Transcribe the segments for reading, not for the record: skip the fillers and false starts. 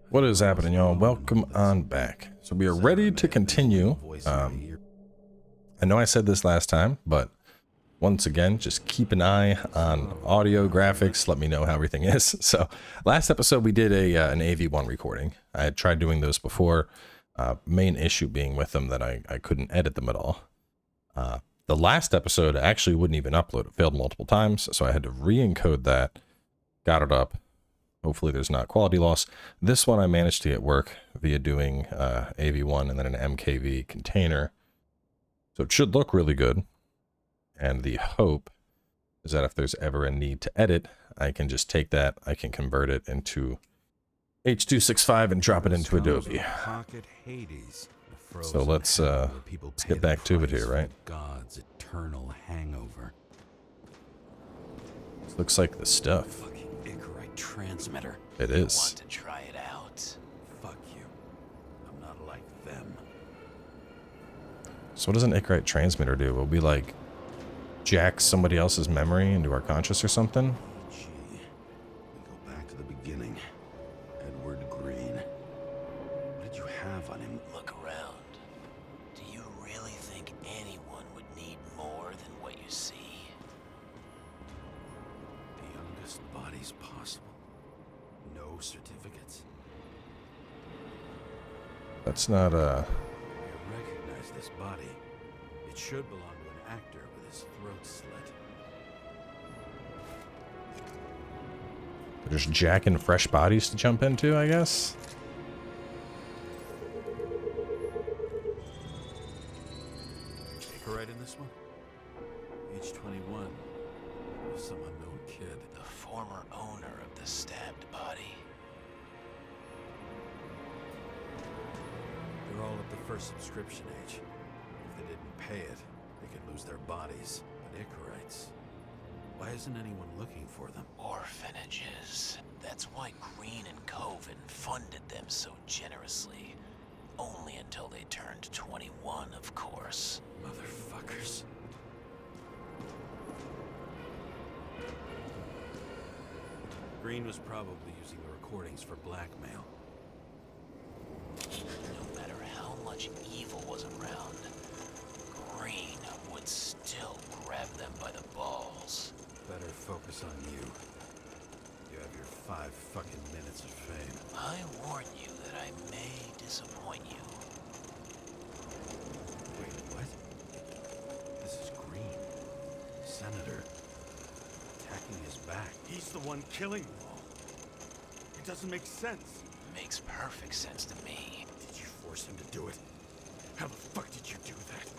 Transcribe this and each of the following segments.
What is happening, y'all? Welcome on back. So we are ready to continue. I know I said this last time, but once again, just keep an eye on audio, graphics, let me know how everything is. So last episode we did an AV1 recording. I had tried doing those before, main issue being with them that I couldn't edit them at all. The last episode I actually wouldn't even upload. It failed multiple times, so I had to re-encode that, got it up. Hopefully there's not quality loss. This one I managed to get work via doing AV1 and then an MKV container. So it should look really good. And the hope is that if there's ever a need to edit, I can just take that, I can convert it into H.265 and drop it into Adobe. So let's get back to it here, right? God's eternal hangover. This looks like the stuff. Transmitter. It is. Want to try it out? Fuck you. I'm not like them. So what does an Icarite transmitter do? Will we like jack somebody else's memory into our conscious or something? Gee, we go back to the beginning. Edward Green. What did you have on him? Look around. Do you really think anyone would need more than what you see? The youngest bodies possible. No certificates. That's not I recognize this body. It should belong to an actor with his throat slit. They're just jacking fresh bodies to jump into, I guess. Take a ride in this one? Age 21. Some unknown kid. The former owner of the stabbed body. They're all at the first subscription age. If they didn't pay it, they could lose their bodies. But Icarites, why isn't anyone looking for them? Orphanages. That's why Green and Coven funded them so generously. Only until they turned 21, of course. Motherfuckers. Green was probably using the recordings for blackmail. No matter how much evil was around, Green would still grab them by the balls. Better focus on you. You have your 5 fucking minutes of fame. I warn you that I may disappoint you. Wait, what? This is Green. Senator. Attacking his back. He's the one killing them all. It doesn't make sense. Makes perfect sense to me. Did you force him to do it? How the fuck did you do that?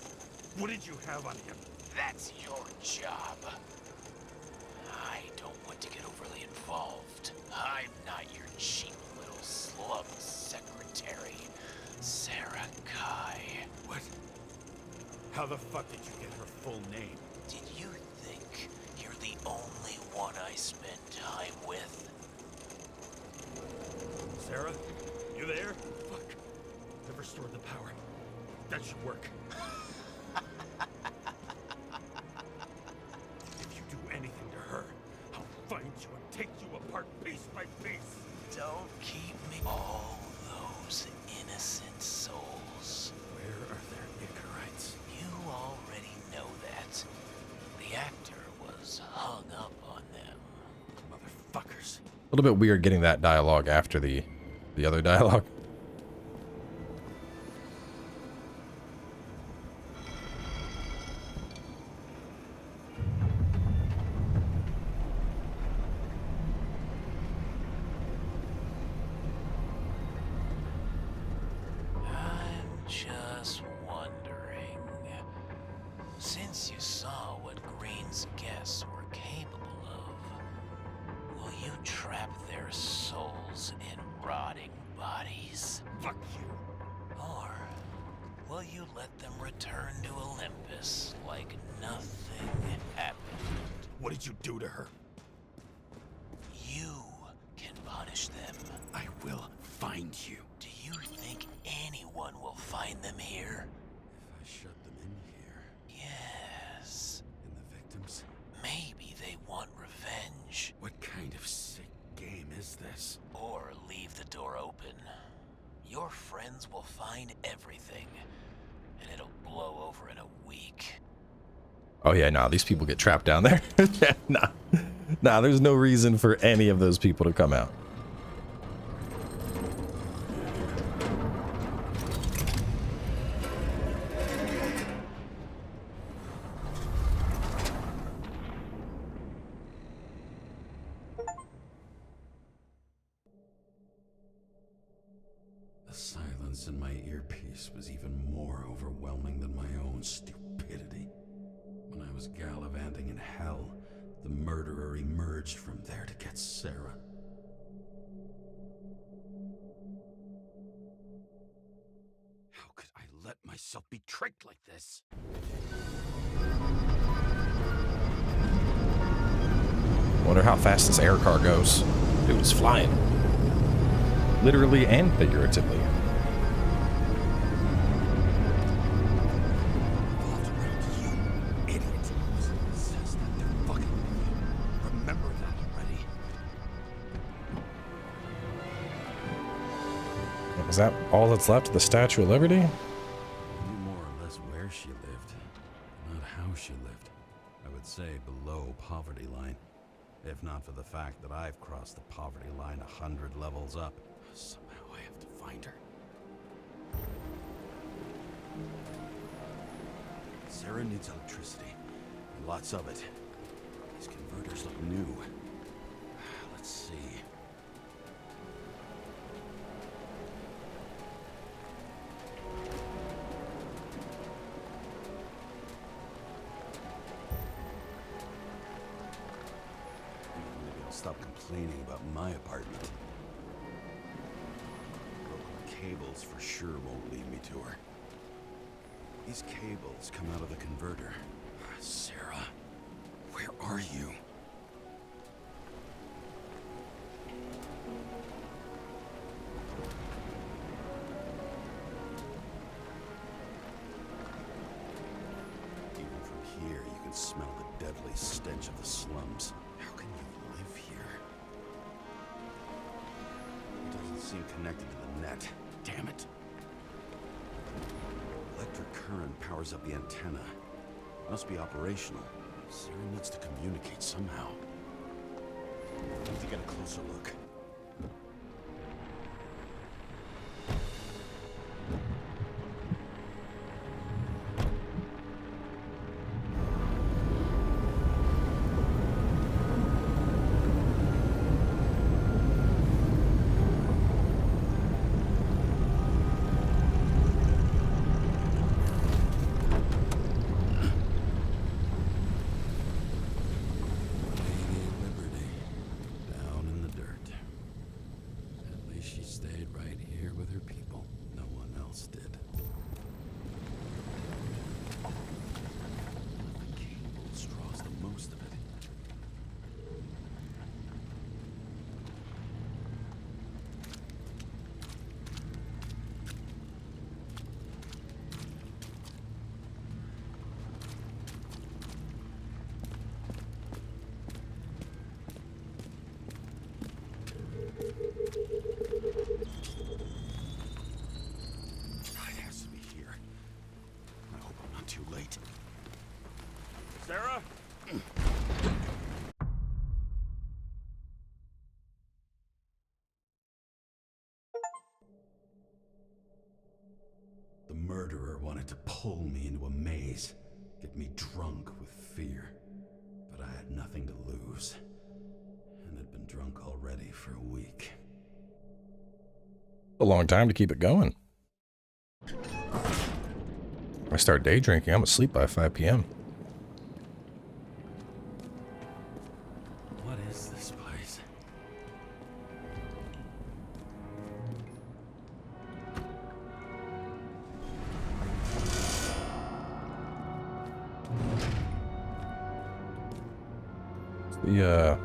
What did you have on him? That's your job. I don't want to get overly involved. I'm not your cheap little slum secretary, Sara Kai. What? How the fuck did you get her full name? Did you think you're the only one I spend time with? Sarah? You there? Fuck. I've restored the power. That should work. If you do anything to her, I'll find you and take you apart piece by piece. Don't keep me. All those innocent souls. Where are their Icarites? You already know that. The actor was hung up on them. Motherfuckers. A little bit weird getting that dialogue after the other dialogue. I'm just wondering, since you saw what Green's guests were capable of, will you trap their souls in rotting bodies? Fuck you. Or will you let them return to Olympus like nothing happened? What did you do to her? You can punish them. I will find you. Do you think anyone will find them here? If I shut them in here? Yes. And the victims? Maybe they want revenge. What kind of sick game is this? Or leave the door open. your friends will find everything, and it'll blow over in a week. Oh yeah, nah, these people get trapped down there. Yeah, nah, there's no reason for any of those people to come out. The silence in my earpiece was even more overwhelming than my own stupidity. When I was gallivanting in hell, the murderer emerged from there to get Sara. How could I let myself be tricked like this? Wonder how fast this air car goes. Dude, it's flying. Literally and figuratively. Is that all that's left of the Statue of Liberty? I knew more or less where she lived, not how she lived. I would say below poverty line, if not for the fact that I've crossed the poverty line 100 levels up. Somehow I have to find her. Sara needs electricity, and lots of it. These converters look new. Let's see. Stop complaining about my apartment. Broken cables for sure won't lead me to her. These cables come out of the converter. Sara, where are you? Even from here, you can smell the deadly stench of the slums. How can you live here? It doesn't seem connected to the net. Damn it. Electric current powers up the antenna. Must be operational. Sara needs to communicate somehow. Need to get a closer look. Sara? The murderer wanted to pull me into a maze, get me drunk with fear. But I had nothing to lose, and had been drunk already for a week. A long time to keep it going. If I start day drinking, I'm asleep by 5 p.m. What is this place? There we go.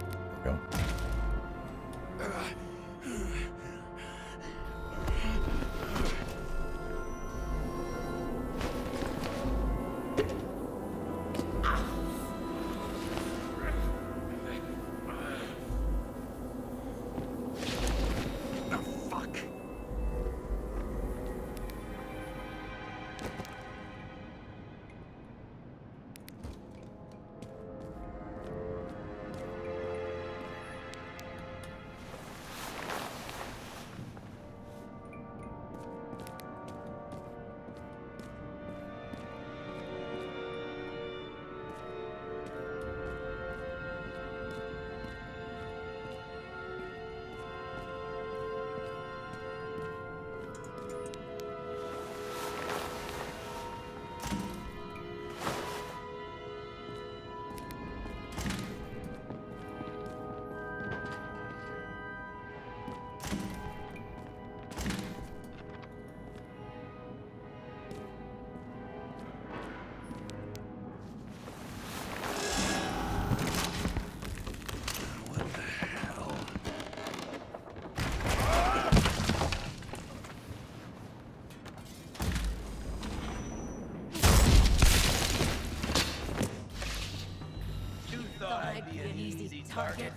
target.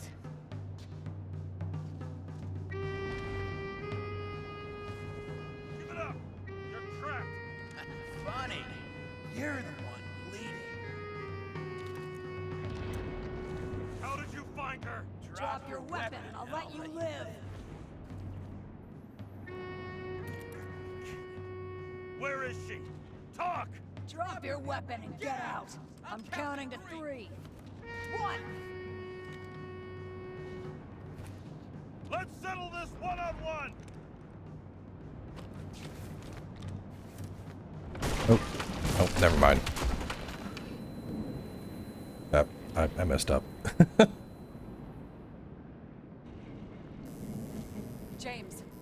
Give it up! You're trapped! Funny. You're the one bleeding. How did you find her? Drop your weapon and I'll let you live. Where is she? Talk! Drop your weapon and get out. I'm counting to 3. 1. Let's settle this one-on-one! Oh, oh, never mind. I messed up.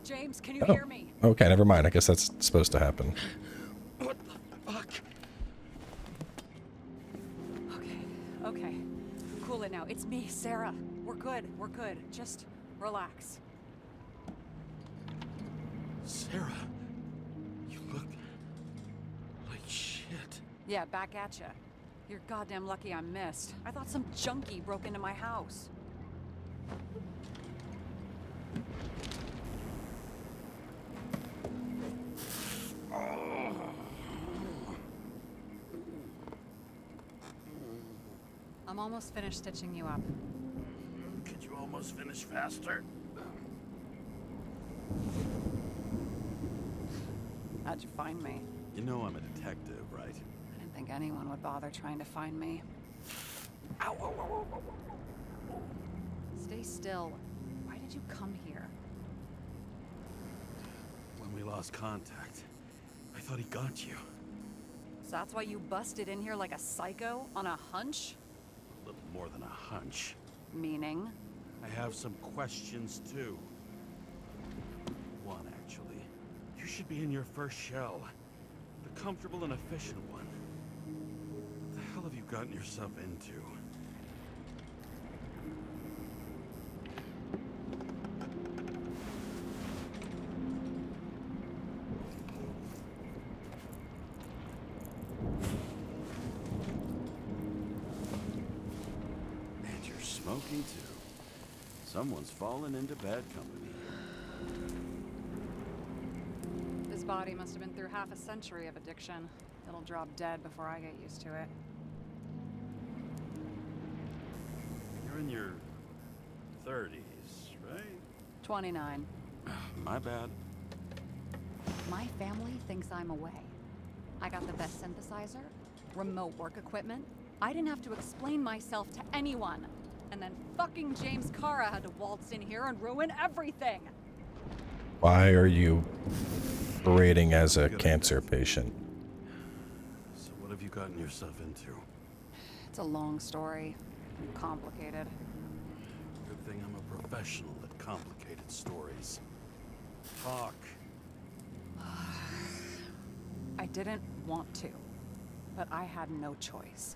James, can you hear me? Okay, never mind. I guess that's supposed to happen. What the fuck? Okay. Cool it now. It's me, Sarah. We're good. Just relax. Sarah, you look like shit. Yeah, back at ya. You're goddamn lucky I missed. I thought some junkie broke into my house. I'm almost finished stitching you up. Could you almost finish faster? How'd you find me? You know I'm a detective, right? I didn't think anyone would bother trying to find me. Ow, ow, ow, ow, ow. Stay still. Why did you come here? When we lost contact, I thought he got you. So that's why you busted in here like a psycho on a hunch? A little more than a hunch. Meaning? I have some questions too. One, actually. You should be in your first shell. The comfortable and efficient one. What the hell have you gotten yourself into? And you're smoking too. Someone's fallen into bad company. This body must have been through half a century of addiction. It'll drop dead before I get used to it. You're in your 30s, right? 29. My bad. My family thinks I'm away. I got the best synthesizer, remote work equipment. I didn't have to explain myself to anyone. And then fucking James Karra had to waltz in here and ruin everything. Why are you parading as a cancer patient? So what have you gotten yourself into? It's a long story. Complicated. Good thing I'm a professional at complicated stories. Talk. I didn't want to, but I had no choice.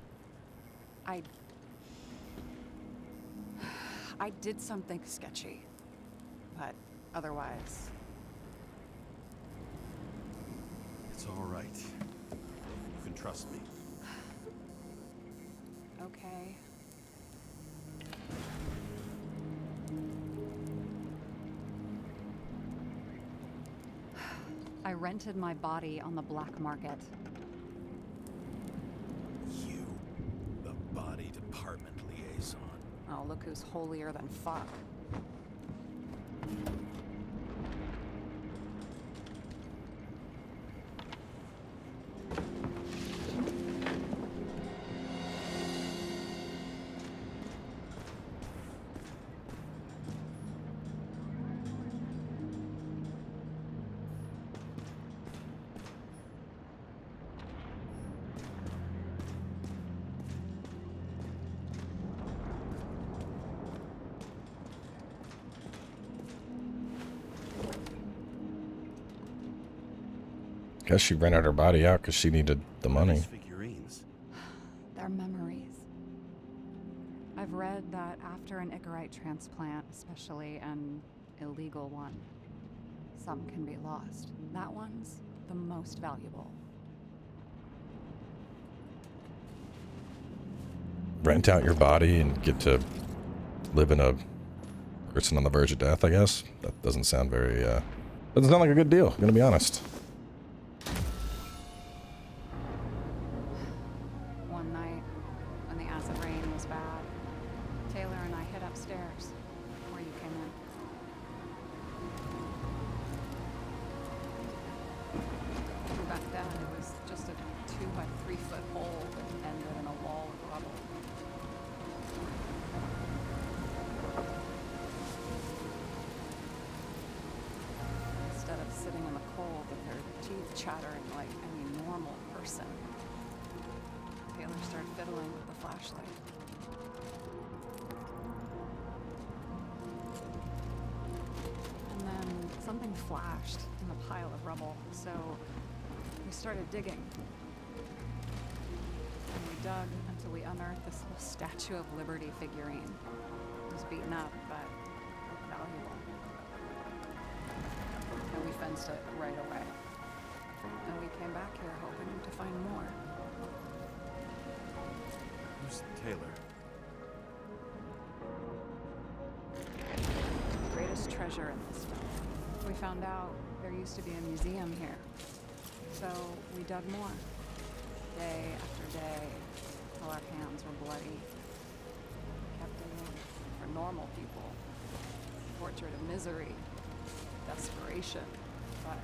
I did something sketchy, but otherwise... It's all right. You can trust me. Okay. I rented my body on the black market. You, the body department liaison. Oh, look who's holier than fuck. Guess she rented her body out because she needed the money. These figurines. They're memories. I've read that after an Icarite transplant, especially an illegal one, some can be lost. That one's the most valuable. Rent out your body and get to live in a person on the verge of death, I guess. That doesn't sound very, doesn't sound like a good deal, I'm gonna be honest. One night, when the acid rain was bad, Taylor and I hid upstairs, where you came in. Back then, it was just a 2 by 3 foot hole that ended in a wall of rubble. Instead of sitting in the cold with her teeth chattering like any normal person, Taylor started fiddling with the flashlight. And then something flashed in the pile of rubble, so we started digging. And we dug until we unearthed this little Statue of Liberty figurine. It was beaten up, but valuable. And we fenced it right away. And we came back here hoping to find more. Who's Taylor? Greatest treasure in this film. We found out there used to be a museum here. So we dug more. Day after day, till our hands were bloody. Kept digging for normal people. Torture to misery. Desperation. But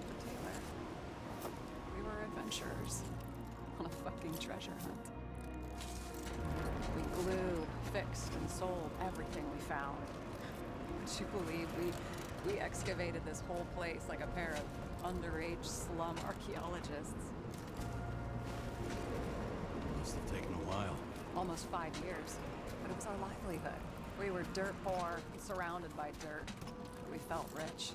for Taylor, we were adventurers on a fucking treasure hunt. We glued, fixed, and sold everything we found. Would you believe we excavated this whole place like a pair of underage slum archaeologists? Must have taken a while. Almost 5 years, but it was our livelihood. We were dirt poor, surrounded by dirt. We felt rich.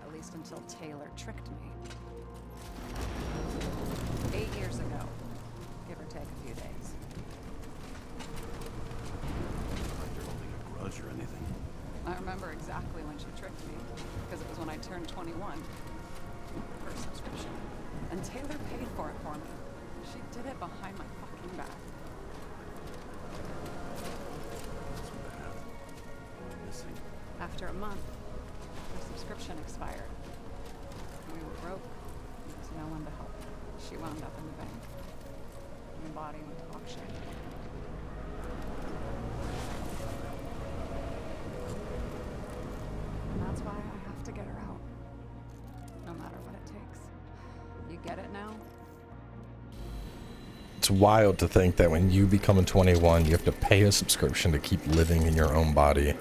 At least until Taylor tricked me. 8 years ago, give or take a few days. Like you're holding a grudge or anything. I remember exactly when she tricked me, because it was when I turned 21. For a subscription. And Taylor paid for it for me. She did it behind my fucking back. That's bad. What missing? After a month, her subscription expired. We were broke. There was no one to help. She wound up in the bank. My body went to auction. And that's why I have to get her out. No matter what it takes. You get it now? It's wild to think that when you become 21, you have to pay a subscription to keep living in your own body.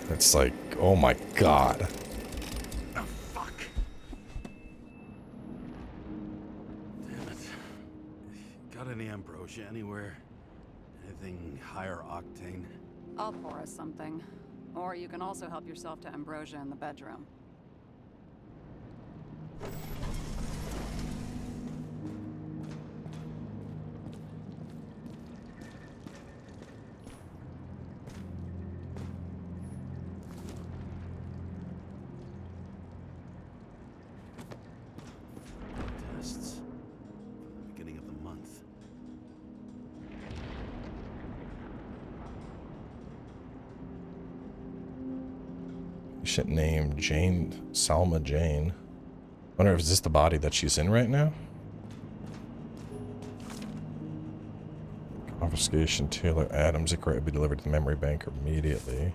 It's like, oh my god. Oh, fuck. Damn it. Got any ambrosia anywhere? Anything higher octane? I'll pour us something. Or you can also help yourself to ambrosia in the bedroom. Tests. Beginning of the month. Shit named Jane, Salma Jane. Wonder if is this the body that she's in right now? Confiscation, Taylor Adams. It could be delivered to the memory bank immediately.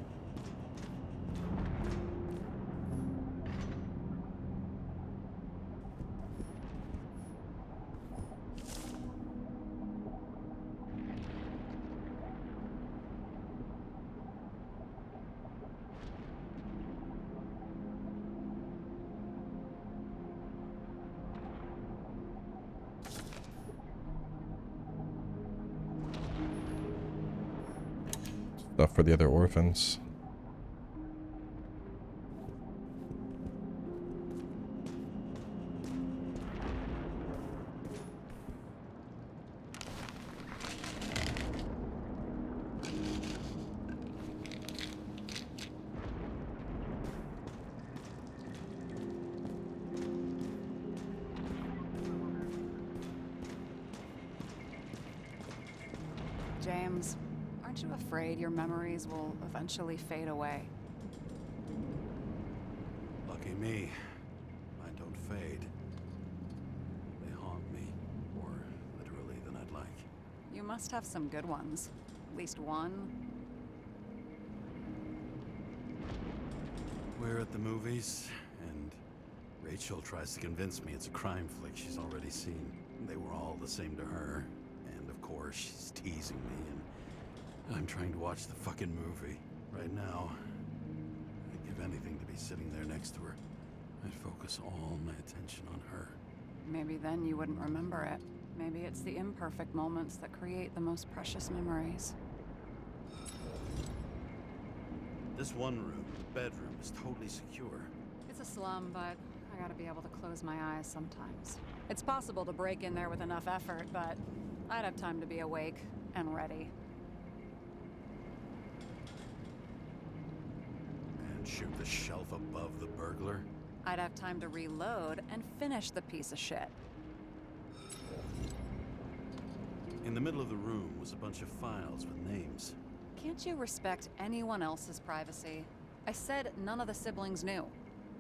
Stuff for the other orphans. James, you afraid your memories will eventually fade away? Lucky me. Mine don't fade. They haunt me, more literally than I'd like. You must have some good ones. At least one. We're at the movies, and Rachel tries to convince me it's a crime flick she's already seen. They were all the same to her, and of course she's teasing me, and I'm trying to watch the fucking movie. Right now, I'd give anything to be sitting there next to her. I'd focus all my attention on her. Maybe then you wouldn't remember it. Maybe it's the imperfect moments that create the most precious memories. This one room, the bedroom, is totally secure. It's a slum, but I gotta be able to close my eyes sometimes. It's possible to break in there with enough effort, but I'd have time to be awake and ready. And shoot the shelf above the burglar? I'd have time to reload and finish the piece of shit. In the middle of the room was a bunch of files with names. Can't you respect anyone else's privacy? I said none of the siblings knew.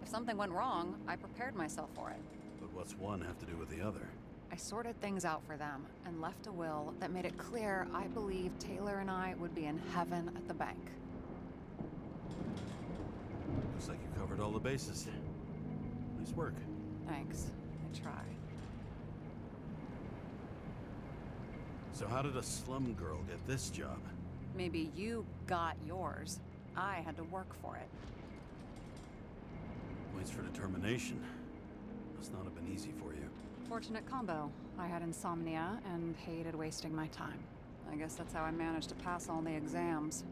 If something went wrong, I prepared myself for it. But what's one have to do with the other? I sorted things out for them and left a will that made it clear I believed Taylor and I would be in heaven at the bank. Looks like you covered all the bases. Nice work. Thanks. I try. So how did a slum girl get this job? Maybe you got yours. I had to work for it. Points for determination. Must not have been easy for you. Fortunate combo. I had insomnia and hated wasting my time. I guess that's how I managed to pass all the exams.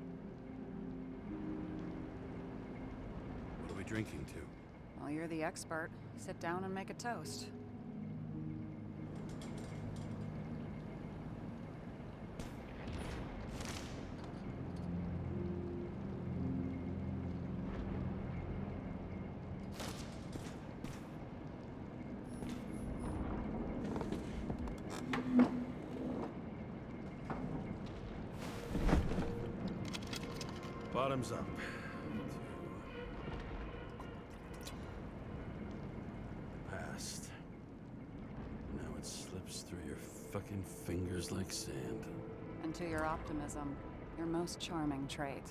What are we drinking to? Well, you're the expert. Sit down and make a toast. Bottoms up. Past. Now it slips through your fucking fingers like sand. And to your optimism, your most charming trait.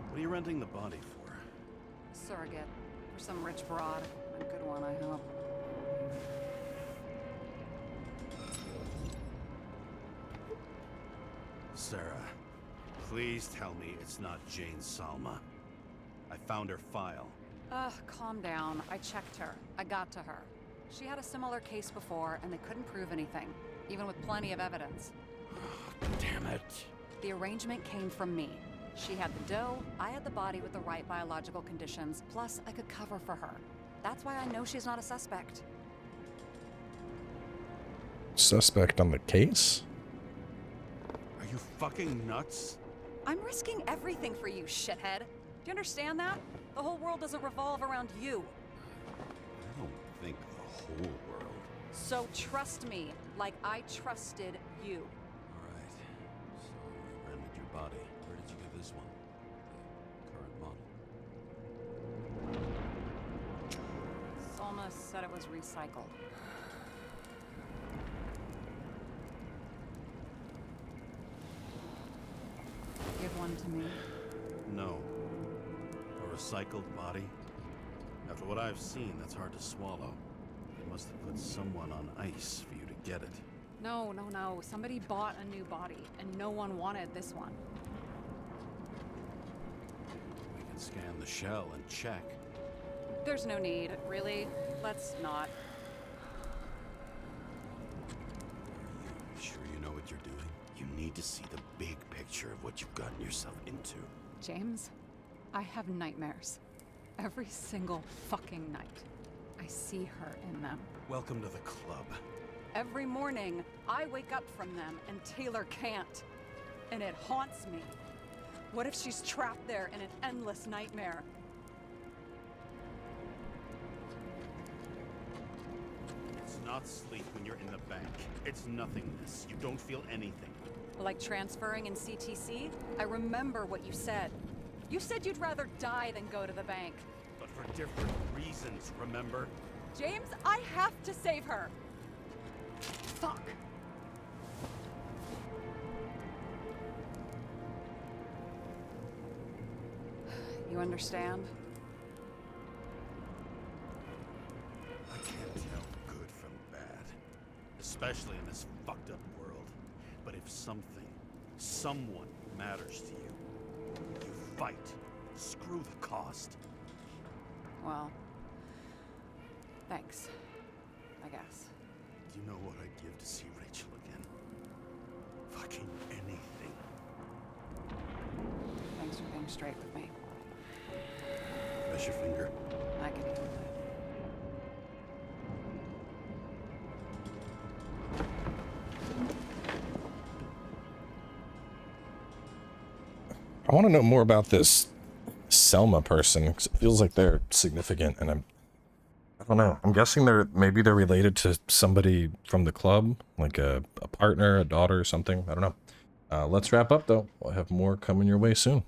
What are you renting the body for? Surrogate. For some rich broad. A good one, I hope. Sarah, please tell me it's not Jane Salma. I found her file. Ugh, calm down. I checked her. I got to her. She had a similar case before, and they couldn't prove anything, even with plenty of evidence. Damn it. The arrangement came from me. She had the dough, I had the body with the right biological conditions, plus I could cover for her. That's why I know she's not a suspect. Suspect on the case? Are you fucking nuts? I'm risking everything for you, shithead. Do you understand that? The whole world doesn't revolve around you. I don't think the whole world. So trust me, like I trusted you. All right. So you rented your body. Where did you get this one? The current model. Salma said it was recycled. Give one to me. No. A recycled body? After what I've seen, that's hard to swallow. They must have put someone on ice for you to get it. No. Somebody bought a new body, and no one wanted this one. We can scan the shell and check. There's no need, really. Let's not. Are you sure you know what you're doing? You need to see the big picture of what you've gotten yourself into. James, I have nightmares. Every single fucking night. I see her in them. Welcome to the club. Every morning, I wake up from them and Taylor can't. And it haunts me. What if she's trapped there in an endless nightmare? not sleep when you're in the bank. It's nothingness. You don't feel anything. Like transferring in CTC? I remember what you said. You said you'd rather die than go to the bank. But for different reasons, remember? James, I have to save her. Fuck. You understand? I can't tell good from bad. Especially in this fucked up world. But if someone matters to you, you fight. Screw the cost. Well, thanks, I guess. Do you know what I'd give to see Rachel again? Fucking anything. Thanks for being straight with me. Press your finger. I can handle it. I want to know more about this Selma person, 'cause it feels like they're significant, and I don't know. I'm guessing maybe they're related to somebody from the club, like a partner, a daughter, or something. I don't know. Let's wrap up though. We'll have more coming your way soon.